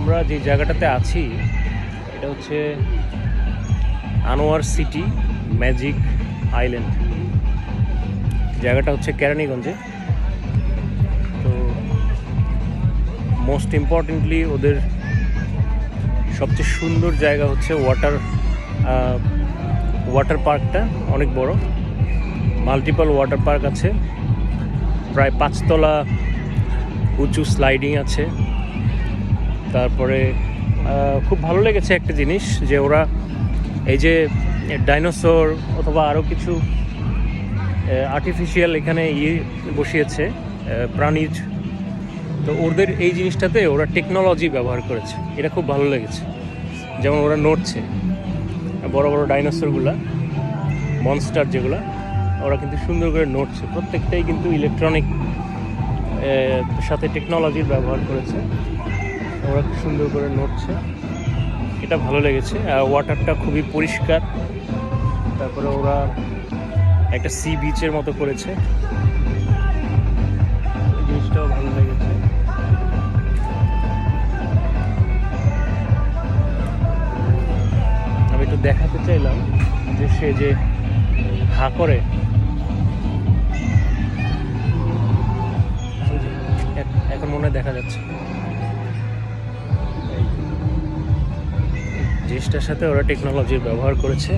আমরা যে জায়গাটাতে আছি এটা হচ্ছে আনোয়ার সিটি ম্যাজিক আইল্যান্ড। জায়গাটা হচ্ছে কেরানীগঞ্জে। তো মোস্ট ইম্পর্টেন্টলি ওদের সবচেয়ে সুন্দর জায়গা হচ্ছে ওয়াটার পার্কটা অনেক বড়, মাল্টিপল ওয়াটার পার্ক আছে, প্রায় 5 তলা উঁচু স্লাইডিং আছে। তারপরে খুব ভালো লেগেছে একটা জিনিস, যে ওরা এই যে ডাইনোসর অথবা আরও কিছু আর্টিফিশিয়াল এখানে বসিয়েছে প্রাণীর, তো ওদের এই জিনিসটাতে ওরা টেকনোলজি ব্যবহার করেছে, এটা খুব ভালো লেগেছে। যেমন ওরা নড়ছে, বড় বড় ডাইনোসরগুলা, মনস্টার যেগুলা, ওরা কিন্তু সুন্দর করে নড়ছে, প্রত্যেকটাই কিন্তু ইলেকট্রনিক সাথে টেকনোলজির ব্যবহার করেছে, ওরা খুব সুন্দর করে নড়ছে, এটা ভালো লেগেছে। আর ওয়াটারটা খুবই পরিষ্কার। তারপরে ওরা একটা সি বিচের মতো করেছে, জিনিসটাও ভালো লেগেছে। আমি একটু দেখাতে চাইলাম যে সে যে হা করে, এখন মনে হয় দেখা যাচ্ছে, জিনিসটার সাথে ওরা টেকনোলজির ব্যবহার করেছে।